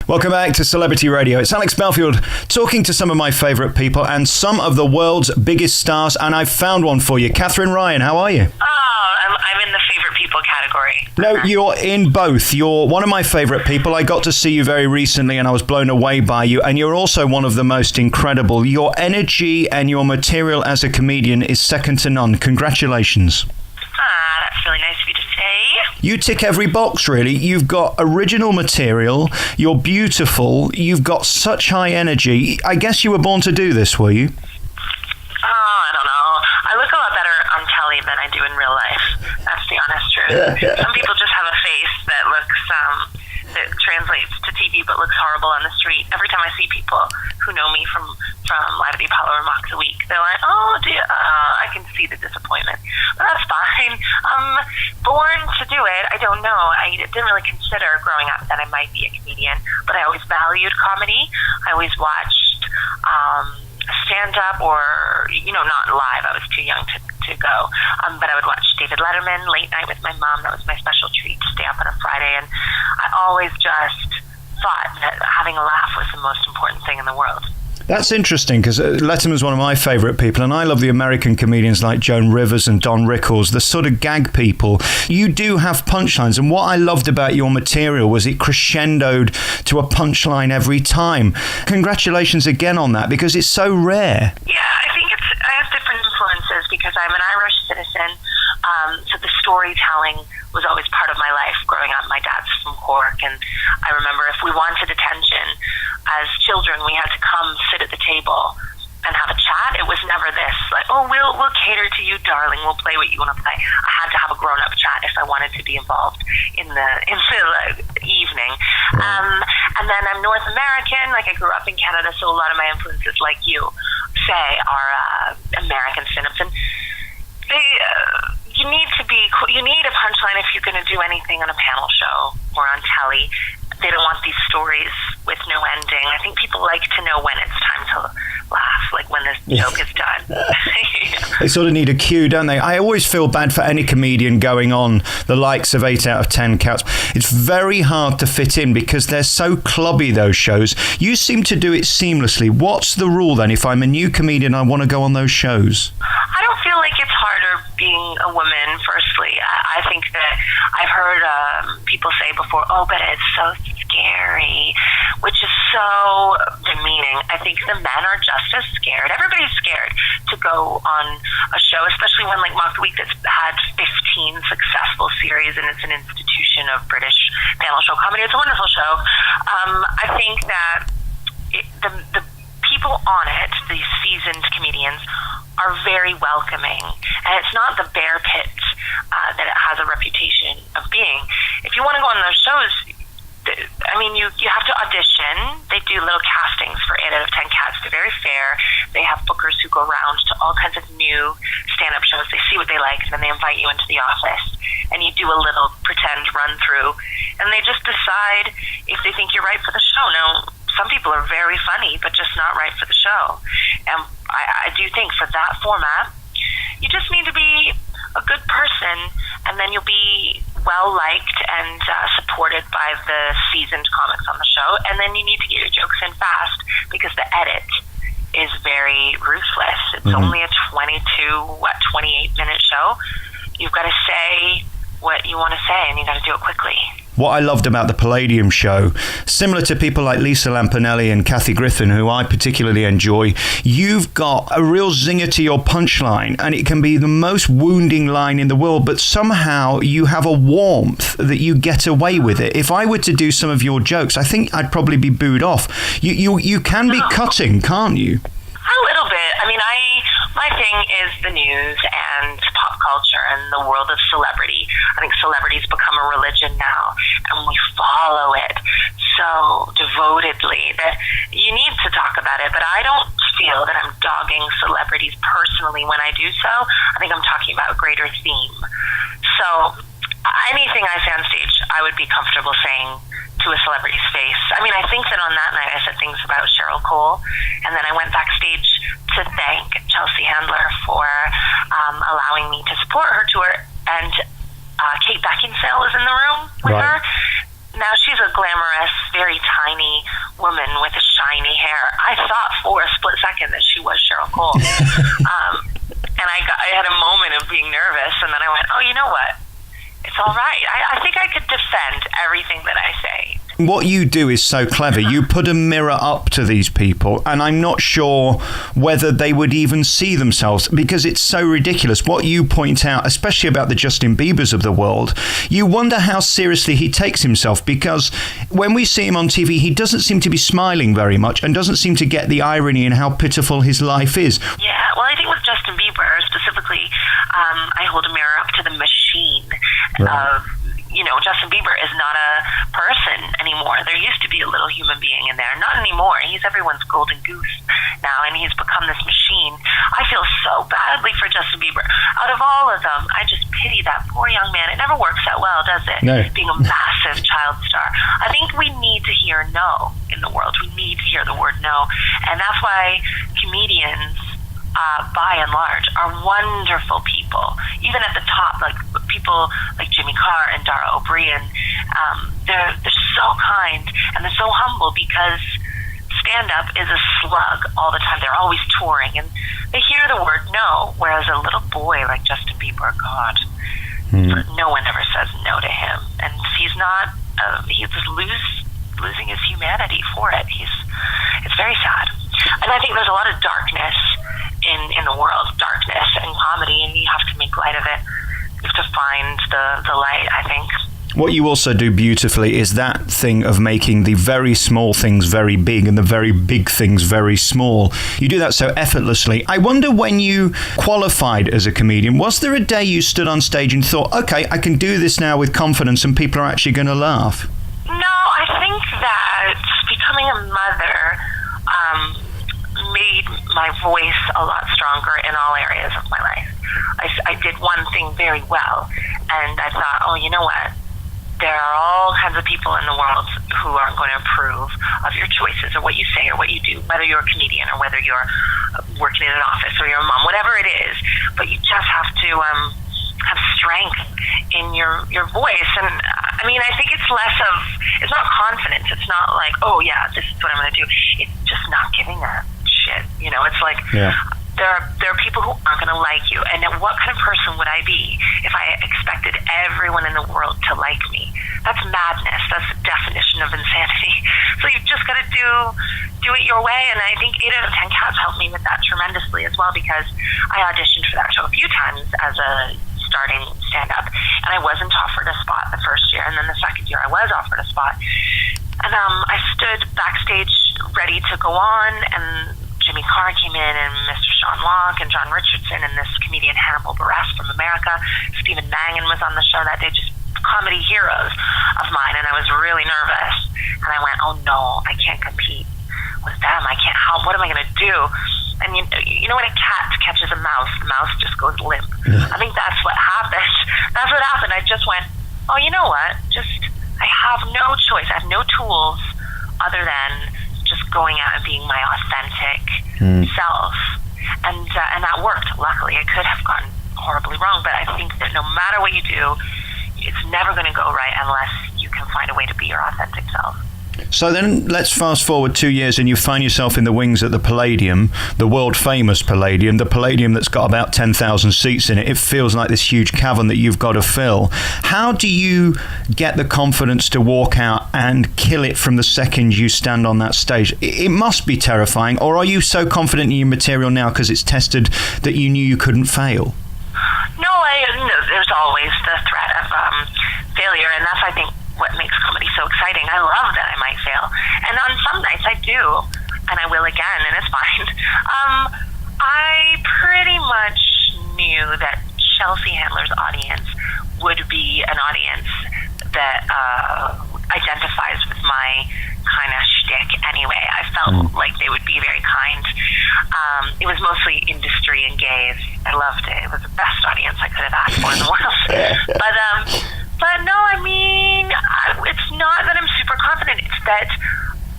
Welcome back to Celebrity Radio. It's Alex Belfield talking to some of my favourite people and some of the world's biggest stars, and I've found one for you. Katherine Ryan, how are you? I'm in the favourite people category. No, you're in both. You're one of my favourite people. I got to see you very recently and I was blown away by you, and you're also one of the most incredible. Your energy and your material as a comedian is second to none. Congratulations. That's really nice of you to say. You tick every box, really. You've got original material, you're beautiful, you've got such high energy. I guess you were born to do this, were you? I don't know. I look a lot better on telly than I do in real life. That's the honest truth. Some people just have a face that looks, that translates to TV but looks horrible on the street. Every time I see people who know me from Live at the Apollo or Mox a Week, they're like, oh, dear, I can see the disappointment. But that's fine. I'm born to do it. I don't know. I didn't really consider growing up that I might be a comedian, but I always valued comedy. I always watched stand-up or, not live. I was too young to go. But I would watch David Letterman late night with my mom. That was my special treat to stay up on a Friday. And I always just thought that having a laugh was the most important thing in the world. That's interesting because Letterman's one of my favourite people, and I love the American comedians like Joan Rivers and Don Rickles, the sort of gag people. You do have punchlines, and what I loved about your material was it crescendoed to a punchline every time. Congratulations again on that, because it's so rare. Yeah, I think I have different influences because I'm an Irish citizen, so the storytelling was always part of my life growing up. My dad's from Cork, and I remember if we wanted attention as children, we had to come sit at the table and have a chat. It was never this like, oh, we'll cater to you, darling. We'll play what you want to play. I had to have a grown-up chat if I wanted to be involved in the evening. And then I'm North American. Like, I grew up in Canada, so a lot of my influences, like you say, are American stand-ups. And you need a punchline if you're going to do anything on a panel show or on telly. They don't want these stories with no ending. I think people like to know when it's time to laugh, like when the joke is done. They sort of need a cue, don't they? I always feel bad for any comedian going on the likes of 8 out of 10 Cats. It's very hard to fit in because they're so clubby, those shows. You seem to do it seamlessly. What's the rule then if I'm a new comedian and I want to go on those shows? I don't feel like it's harder being a woman, firstly. I think that I've heard people say before, oh, but it's so scary, which is so demeaning. I think the men are just as scared. Everybody's scared to go on a show, especially when, like, Mock the Week that's had 15 successful series and it's an institution of British panel show comedy. It's a wonderful show. I think that the people on it, the seasoned comedians, are very welcoming, and it's not the bear pit that it has a reputation of being. If you want to go on those shows, I mean, you have to audition. They do little castings for 8 out of 10 Cats. They're very fair. They have bookers who go around to all kinds of new stand-up shows. They see what they like, and then they invite you into the office, and you do a little pretend run-through, and they just decide if they think you're right for the show. Now, some people are very funny, but just not right for the show. And I do think for that format, you just need to be a good person, and then you'll be well-liked and supported by the seasoned comics on the show. And then you need to get your jokes in fast because the edit is very ruthless. It's only a 28-minute show. You've got to say what you want to say, and you got to do it quickly. What I loved about the Palladium show, similar to people like Lisa Lampanelli and Kathy Griffin, who I particularly enjoy, you've got a real zinger to your punchline, and it can be the most wounding line in the world, but somehow you have a warmth that you get away with it. If I were to do some of your jokes, I think I'd probably be booed off. You can be cutting, can't you? A little bit. I mean, my thing is the news and pop culture and the world of celebrity. I think celebrity's become a religion now, and we follow it so devotedly that you need to talk about it. But I don't feel that I'm dogging celebrities personally when I do so. I think I'm talking about a greater theme. So anything I say on stage, I would be comfortable saying to a celebrity's face. I mean, I think that on that night I said things about Cheryl Cole, and then I went backstage to thank Chelsea Handler for allowing me to support her tour, and Kate Beckinsale was in the room with her. Now she's a glamorous, very tiny woman with shiny hair. I thought for a split second that she was Cheryl Cole. And I had a moment of being nervous, and then I went, oh, you know what? It's all right. I think I could defend everything that I say. What you do is so clever. You put a mirror up to these people, and I'm not sure whether they would even see themselves, because it's so ridiculous. What you point out, especially about the Justin Biebers of the world, you wonder how seriously he takes himself, because when we see him on TV, he doesn't seem to be smiling very much and doesn't seem to get the irony in how pitiful his life is. Yeah, well, I think with Justin Bieber specifically, I hold a mirror up to the machine of, Justin Bieber is not a person anymore. There used to be a little human being in there. Not anymore. He's everyone's golden goose now, and he's become this machine. I feel so badly for Justin Bieber. Out of all of them, I just pity that poor young man. It never works out well, does it? No. Being a massive child star. I think we need to hear no in the world. We need to hear the word no. And that's why comedians, by and large, are wonderful people. Even at the top, like people like Jimmy Carr and Dara O'Brien, they're so kind and they're so humble, because stand-up is a slug all the time. They're always touring, and they hear the word no, whereas a little boy like Justin Bieber, God, no one ever says no to him. And he's not, he's just losing his humanity for it. It's very sad. And I think there's a lot of darkness in the world, darkness and comedy, and you have to make light of it. You have to find the light, I think. What you also do beautifully is that thing of making the very small things very big and the very big things very small. You do that so effortlessly. I wonder, when you qualified as a comedian, was there a day you stood on stage and thought, okay, I can do this now with confidence and people are actually going to laugh? No, I think that becoming a mother made my voice a lot stronger in all areas of my life. I did one thing very well, and I thought, oh, you know what? There are all kinds of people in the world who aren't going to approve of your choices or what you say or what you do, whether you're a comedian or whether you're working in an office or you're a mom, whatever it is. But you just have to have strength in your voice. And I mean, I think it's less of, it's not confidence. It's not like, oh yeah, this is what I'm going to do. It's just not giving a shit. It's like, there are people who aren't going to like you. And what kind of person would I be if I expected everyone in the world to like me? That's madness. That's the definition of insanity. So you've just got to do it your way. And I think 8 out of 10 Cats helped me with that tremendously as well, because I auditioned for that show a few times as a starting stand-up, and I wasn't offered a spot the first year, and then the second year I was offered a spot. And I stood backstage ready to go on, and Jimmy Carr came in, and Mr. Sean Locke, and John Richardson, and this comedian Hannibal Buress from America. Stephen Mangan was on the show that day, just comedy heroes of mine, and I was really nervous. And I went, oh no, I can't compete with them. I can't help. What am I going to do? And you know when a cat catches a mouse, the mouse just goes limp. I think that's what happened. That's what happened. I just went, oh, you know what? I have no choice. I have no tools other than just going out and being my authentic self. And that worked. Luckily, I could have gone horribly wrong, but I think that no matter what you do, it's never going to go right unless you can find a way to be your authentic self. So then let's fast forward 2 years and you find yourself in the wings at the Palladium, the world famous Palladium, the Palladium that's got about 10,000 seats in it. It feels like this huge cavern that you've got to fill. How do you get the confidence to walk out and kill it from the second you stand on that stage? It must be terrifying. Or are you so confident in your material now because it's tested that you knew you couldn't fail? No, there's always the threat of failure, and that's, I think, what makes comedy so exciting. I love that I might fail, and on some nights I do, and I will again, and it's fine. I pretty much knew that Chelsea Handler's audience would be an audience that identifies with my kind of shtick anyway. I felt like they would be very kind. It was mostly industry and gays. I loved it. It was the best audience I could have asked for in the world. But no, I mean, it's not that I'm super confident. It's that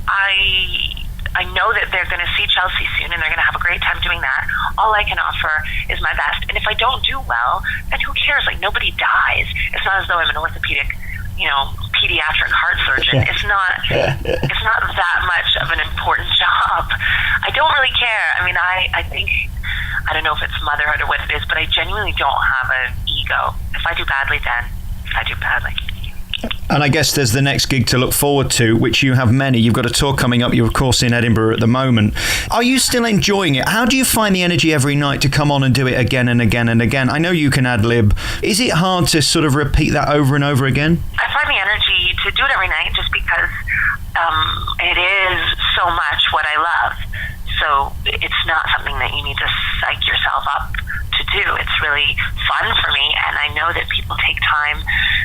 I know that they're going to see Chelsea soon and they're going to have a great time doing that. All I can offer is my best. And if I don't do well, then who cares? Like, nobody dies. It's not as though I'm an orthopedic pediatric heart surgeon. It's not that much of an important job. I don't really care. I mean, I think, I don't know if it's motherhood or what it is, but I genuinely don't have an ego. If I do badly, then I do badly. And I guess there's the next gig to look forward to, which you have many. You've got a tour coming up. You're, of course, in Edinburgh at the moment. Are you still enjoying it? How do you find the energy every night to come on and do it again and again and again? I know you can ad-lib. Is it hard to sort of repeat that over and over again? I find the energy to do it every night just because it is so much what I love. So it's not something that you need to psych yourself up to do. It's really fun for me, and I know that people take time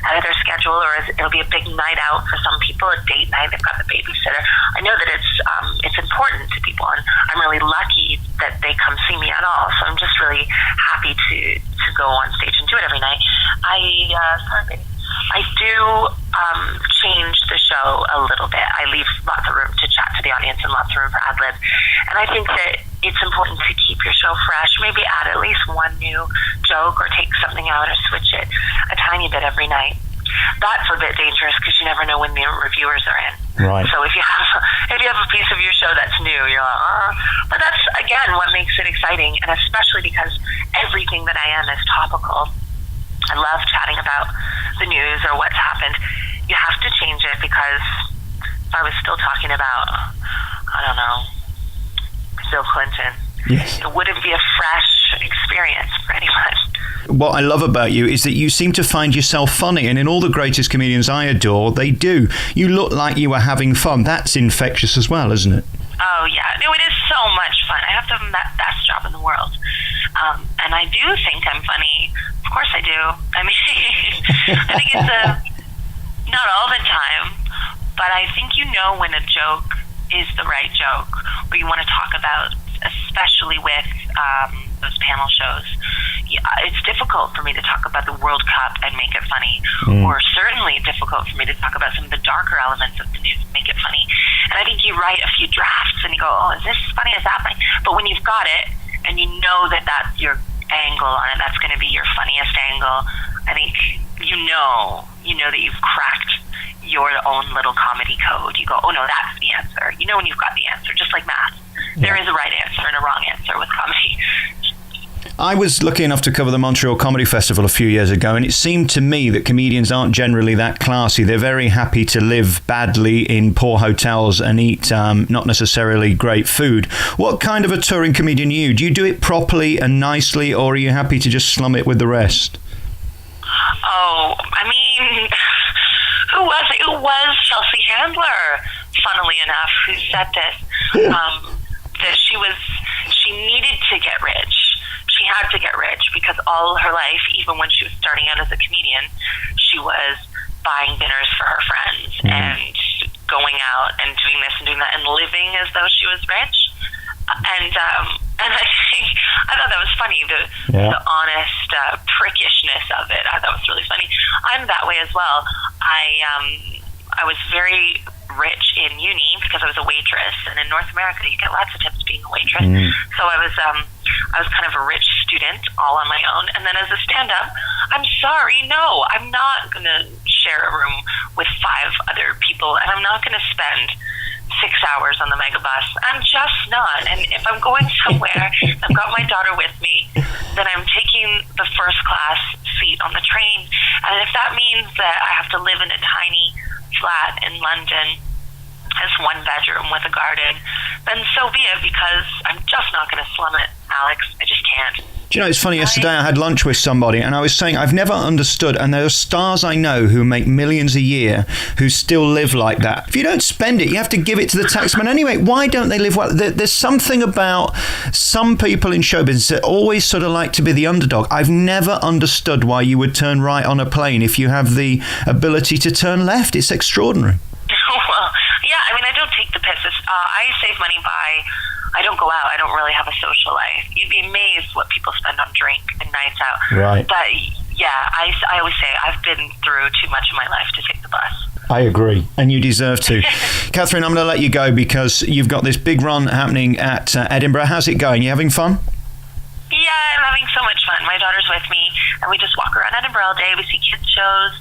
out of their schedule, or it'll be a big night out for some people, a date night, they've got the babysitter. I know that it's important to people, and I'm really lucky that they come see me at all, so I'm just really happy to go on stage and do it every night. I do change the show a little bit. I leave lots of room to chat to the audience and lots of room for ad-lib. And I think that it's important to keep your show fresh, maybe add at least one new joke or take something out or switch it a tiny bit every night. That's a bit dangerous because you never know when the reviewers are in. Right. So if you have a piece of your show that's new, you're like, But that's, again, what makes it exciting, and especially because everything that I am is topical. I love chatting about the news or what's happened. You have to change it because if I was still talking about, I don't know, Bill Clinton, yes, it wouldn't be a fresh experience for anyone. What I love about you is that you seem to find yourself funny, and in all the greatest comedians I adore, they do. You look like you are having fun. That's infectious as well, isn't it? Oh, yeah. No, it is so much fun. I have the best job in the world. And I do think I'm funny. Of course I do. I mean, I think it's not all the time, but I think you know when a joke is the right joke, or you want to talk about, especially with those panel shows. Yeah, it's difficult for me to talk about the World Cup and make it funny, or certainly difficult for me to talk about some of the darker elements of the news and make it funny. And I think you write a few drafts and you go, oh, is this funny, is that funny? But when you've got it and you know that that's your angle on it, that's going to be your funniest angle, I think you know that you've cracked your own little comedy code. You go, oh no, that's the answer. You know when you've got the answer, just like math. There is a right answer and a wrong answer with comedy. I was lucky enough to cover the Montreal Comedy Festival a few years ago, and it seemed to me that comedians aren't generally that classy. They're very happy to live badly in poor hotels and eat not necessarily great food. What kind of a touring comedian are you? Do you do it properly and nicely, or are you happy to just slum it with the rest? Oh, I mean, who was it? It was Chelsea Handler, funnily enough, who said this, that she needed to get rich. She had to get rich because all her life, even when she was starting out as a comedian, she was buying dinners for her friends and going out and doing this and doing that and living as though she was rich. And I thought that was funny, the honest prickishness of it. I thought it was really funny. I'm that way as well. I was very rich in uni because I was a waitress, and in North America you get lots of tips being a waitress. So I was kind of a rich student all on my own. And then as a stand-up, I'm sorry, no, I'm not going to share a room with 5 other people, and I'm not going to spend 6 hours on the megabus. I'm just not. And if I'm going somewhere, I've got my daughter with me, then I'm taking the first class seat on the train. And if that means that I have to live in a tiny flat in London as 1 bedroom with a garden, then so be it, because I'm just not going to slum it, Alex. I just can't. Do you know, it's funny, yesterday I had lunch with somebody and I was saying I've never understood, and there are stars I know who make millions a year who still live like that. If you don't spend it, you have to give it to the taxman anyway. Why don't they live well? There's something about some people in show business that always sort of like to be the underdog. I've never understood why you would turn right on a plane if you have the ability to turn left. It's extraordinary. Well, yeah, I mean, I don't take the piss. I save money by, I don't go out. I don't really have a social life. You'd be amazed what people spend on drink and nights out. Right. But yeah, I always say I've been through too much of my life to take the bus. I agree, and you deserve to. Katherine, I'm going to let you go because you've got this big run happening at Edinburgh. How's it going? You having fun? Yeah, I'm having so much fun. My daughter's with me. and we just walk around Edinburgh all day. We see kids shows,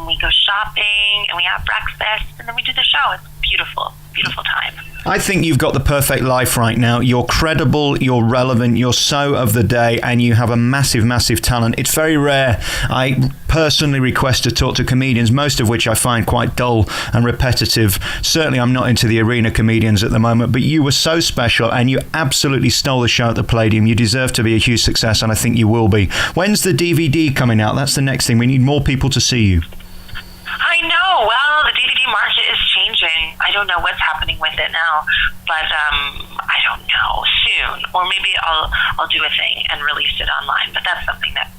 we go shopping, and we have breakfast, and then we do the show. It's beautiful, beautiful time. I think you've got the perfect life right now. You're credible, you're relevant, you're so of the day, and you have a massive, massive talent. It's very rare. I personally request to talk to comedians, most of which I find quite dull and repetitive. Certainly I'm not into the arena comedians at the moment, but you were so special, and you absolutely stole the show at the Palladium. You deserve to be a huge success, and I think you will be. When's the DVD coming out? That's the next thing. We need more people to see you. I know. Well, the DVD market is changing. I don't know what's happening with it now, but I don't know. Soon, or maybe I'll do a thing and release it online. But that's something that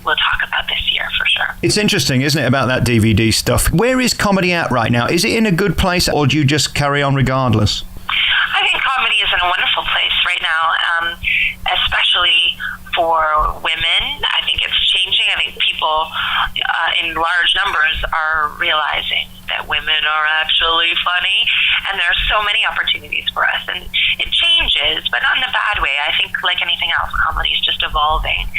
we'll talk about this year for sure. It's interesting, isn't it, about that DVD stuff? Where is comedy at right now? Is it in a good place, or do you just carry on regardless? I think comedy is in a wonderful place right now, especially for women. I think it's changing. I think people in large numbers are realizing that women are actually funny, and there are so many opportunities for us. And it changes, but not in a bad way. I think, like anything else, comedy is just evolving,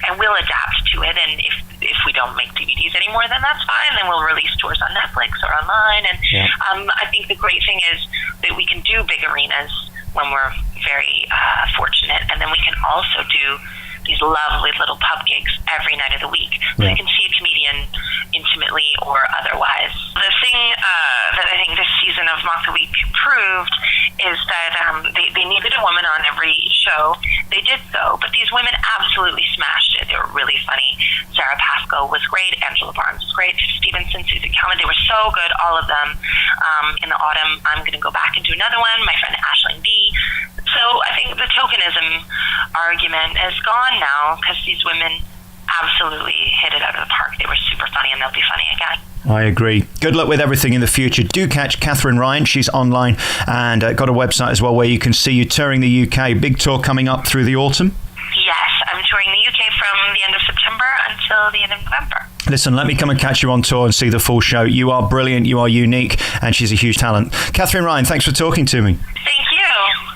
and we'll adapt to it. And if we don't make DVDs anymore, then that's fine. Then we'll release tours on Netflix or online. And I think the great thing is that we can do big arenas when we're very fortunate, and then we can also do these lovely little pub gigs every night of the week. So you can see a comedian intimately or otherwise. The thing that I think this season of Mock the Week proved is that they needed a woman on every show. They did so, but these women absolutely smashed it. They were really funny. Sarah Pascoe was great. Angela Barnes was great. Stevenson, Susan Calman, they were so good, all of them. In the autumn, I'm going to go back and do another one. My friend Aisling B. So I think the tokenism argument is gone now, because these women absolutely hit it out of the park. They were super funny, and they'll be funny again. I agree. Good luck with everything in the future. Do catch Katherine Ryan. She's online and got a website as well where you can see you touring the UK. Big tour coming up through the autumn. Yes, I'm touring the UK from the end of September until the end of November. Listen, let me come and catch you on tour and see the full show. You are brilliant, you are unique, and she's a huge talent. Katherine Ryan, thanks for talking to me. Thank